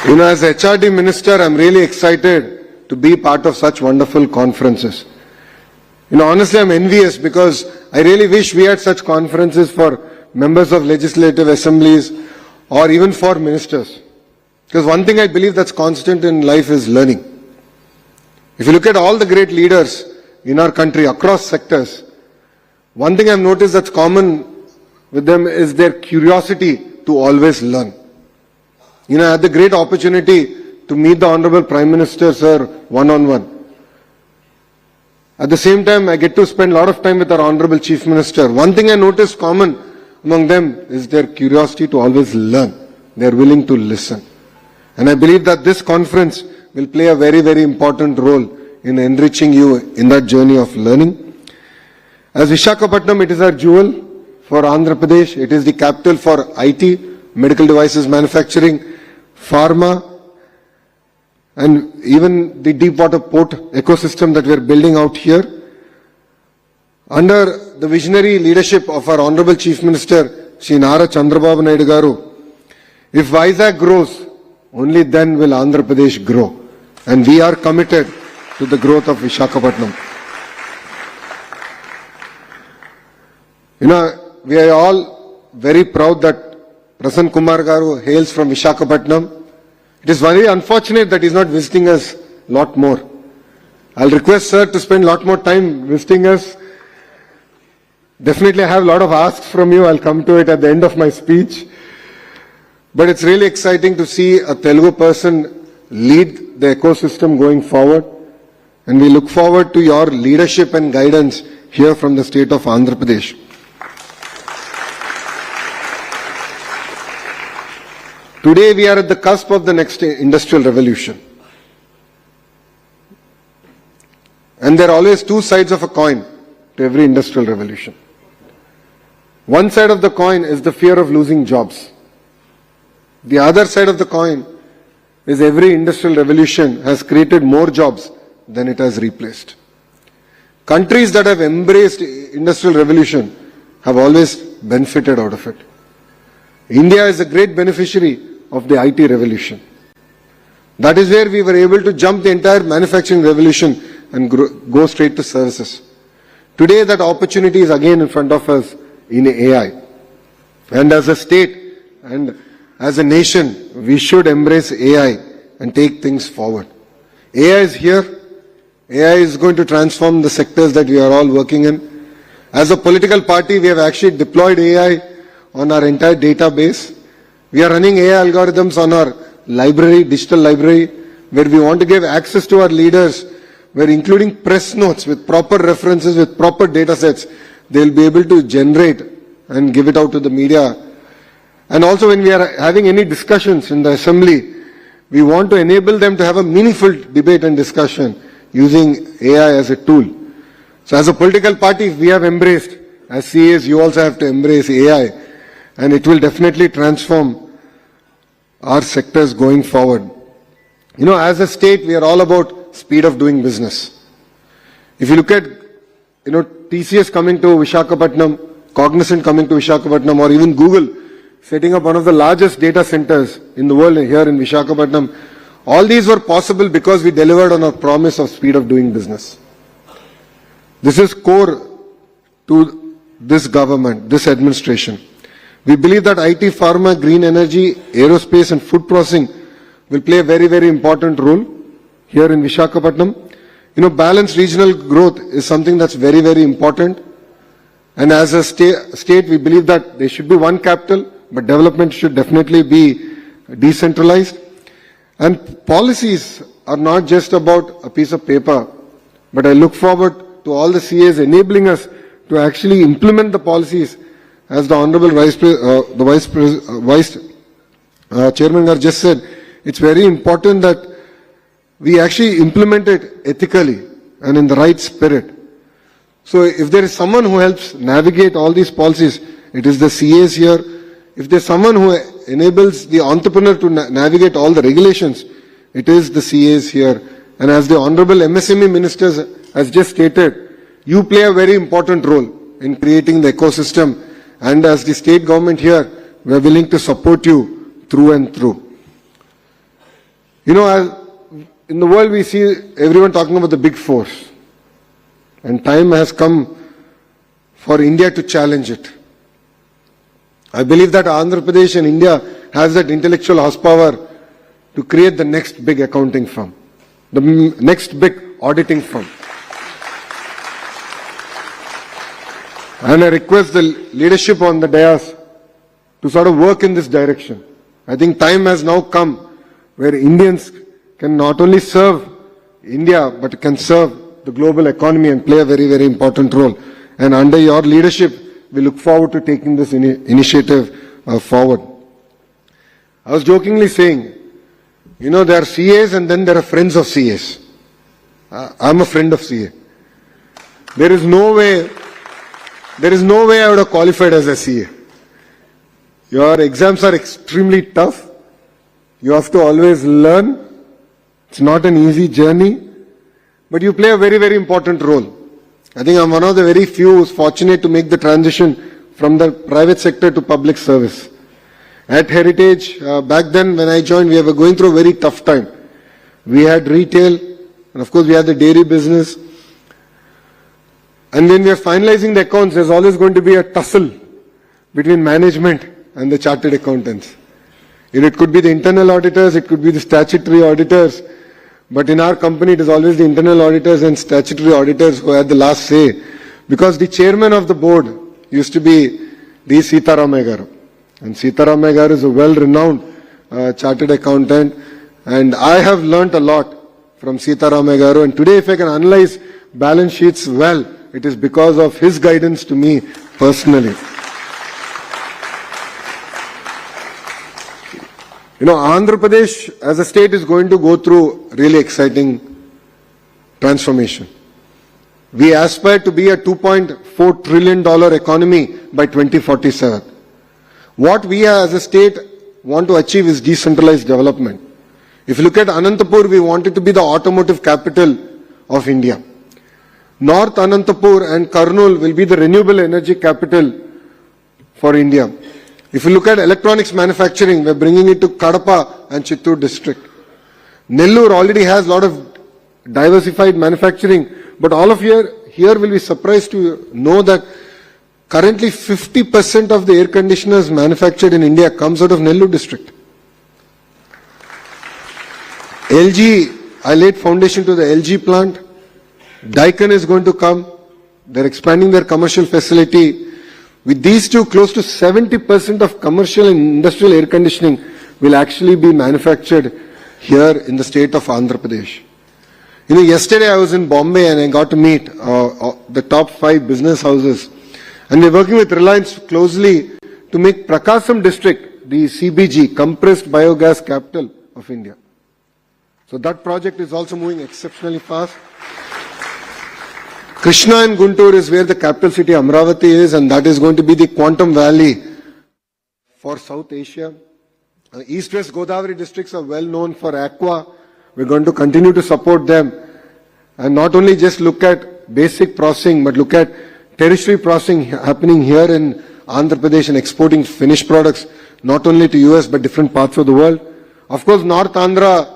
As HRD Minister, I'm really excited to be part of such wonderful conferences. Honestly, I'm envious because I really wish we had such conferences for members of legislative assemblies or even for ministers. Because one thing I believe that's constant in life is learning. If you look at all the great leaders in our country across sectors, one thing I've noticed that's common with them is their curiosity to always learn. I had the great opportunity to meet the Honorable Prime Minister, sir, one-on-one. At the same time, I get to spend a lot of time with our Honorable Chief Minister. One thing I noticed common among them is their curiosity to always learn. They are willing to listen. And I believe that this conference will play a very, very important role in enriching you in that journey of learning. As Visakhapatnam, it is our jewel for Andhra Pradesh. It is the capital for IT, medical devices manufacturing, pharma, and even the deep water port ecosystem that we are building out here. Under the visionary leadership of our Honorable Chief Minister, Shri Nara Naidu Garu, if Vizag grows, only then will Andhra Pradesh grow. And we are committed to the growth of Visakhapatnam. We are all very proud that Prasann Kumar Garu hails from Visakhapatnam. It is very unfortunate that he is not visiting us a lot more. I'll request sir to spend a lot more time visiting us. Definitely I have a lot of asks from you. I'll come to it at the end of my speech. But it's really exciting to see a Telugu person lead the ecosystem going forward. And we look forward to your leadership and guidance here from the state of Andhra Pradesh. Today we are at the cusp of the next industrial revolution. And there are always two sides of a coin to every industrial revolution. One side of the coin is the fear of losing jobs. The other side of the coin is every industrial revolution has created more jobs than it has replaced. Countries that have embraced industrial revolution have always benefited out of it. India is a great beneficiary of the IT revolution. That is where we were able to jump the entire manufacturing revolution and go straight to services. Today that opportunity is again in front of us in AI. And as a state and as a nation, we should embrace AI and take things forward. AI is here. AI is going to transform the sectors that we are all working in. As a political party, we have actually deployed AI on our entire database. We are running AI algorithms on our library, digital library, where we want to give access to our leaders, where including press notes with proper references, with proper data sets, they will be able to generate and give it out to the media. And also when we are having any discussions in the assembly, we want to enable them to have a meaningful debate and discussion using AI as a tool. So as a political party, we have embraced, as CAs, you also have to embrace AI, and it will definitely transform our sectors going forward. As a state, we are all about speed of doing business. If you look at, TCS coming to Visakhapatnam, Cognizant coming to Visakhapatnam, or even Google setting up one of the largest data centers in the world here in Visakhapatnam, all these were possible because we delivered on our promise of speed of doing business. This is core to this government, this administration. We believe that IT, pharma, green energy, aerospace and food processing will play a very, very important role here in Visakhapatnam. Balanced regional growth is something that's very, very important. And as a state, we believe that there should be one capital, but development should definitely be decentralized. And policies are not just about a piece of paper, but I look forward to all the CAs enabling us to actually implement the policies. As the Honorable Vice Chairman just said, it's very important that we actually implement it ethically and in the right spirit. So if there is someone who helps navigate all these policies, it is the CAs here. If there's someone who enables the entrepreneur to navigate all the regulations, it is the CAs here. And as the Honorable MSME Minister has just stated, you play a very important role in creating the ecosystem. And as the state government here, we are willing to support you through and through. You know, in the world we see everyone talking about the big force. And time has come for India to challenge it. I believe that Andhra Pradesh and India has that intellectual horsepower to create the next big accounting firm, the next big auditing firm. And I request the leadership on the dais to sort of work in this direction. I think time has now come where Indians can not only serve India, but can serve the global economy and play a very, very important role. And under your leadership, we look forward to taking this initiative forward. I was jokingly saying, you know, there are CAs and then there are friends of CAs. I'm a friend of CA. There is no way I would have qualified as a CA. Your exams are extremely tough. You have to always learn. It's not an easy journey, but you play a very, very important role. I think I'm one of the very few who's fortunate to make the transition from the private sector to public service. At Heritage, back then when I joined, we were going through a very tough time. We had retail, and of course we had the dairy business. And when we are finalizing the accounts, there's always going to be a tussle between management and the chartered accountants. It could be the internal auditors, it could be the statutory auditors, but in our company it is always the internal auditors and statutory auditors who had the last say, because the chairman of the board used to be D. Sitaramaya Garu. And Sitaramaya Garu is a well-renowned chartered accountant, and I have learnt a lot from Sitaramaya Garu, and today if I can analyze balance sheets well, it is because of his guidance to me personally. You know, Andhra Pradesh as a state is going to go through really exciting transformation. We aspire to be a $2.4 trillion economy by 2047. What we as a state want to achieve is decentralized development. If you look at Anantapur, we want it to be the automotive capital of India. North Anantapur and Kurnool will be the renewable energy capital for India. If you look at electronics manufacturing, we're bringing it to Kadapa and Chittoor district. Nellore already has a lot of diversified manufacturing, but all of you here will be surprised to know that currently 50% of the air conditioners manufactured in India comes out of Nellore district. LG, I laid foundation to the LG plant. Daikin is going to come. They're expanding their commercial facility. With these two, close to 70% of commercial and industrial air conditioning will actually be manufactured here in the state of Andhra Pradesh. You know, yesterday I was in Bombay and I got to meet the top 5 business houses. And we're working with Reliance closely to make Prakasam district the CBG, compressed biogas capital of India. So that project is also moving exceptionally fast. Krishna and Guntur is where the capital city Amravati is, and that is going to be the quantum valley for South Asia. East-West Godavari districts are well known for aqua. We're going to continue to support them and not only just look at basic processing, but look at tertiary processing happening here in Andhra Pradesh and exporting finished products not only to US but different parts of the world. Of course, North Andhra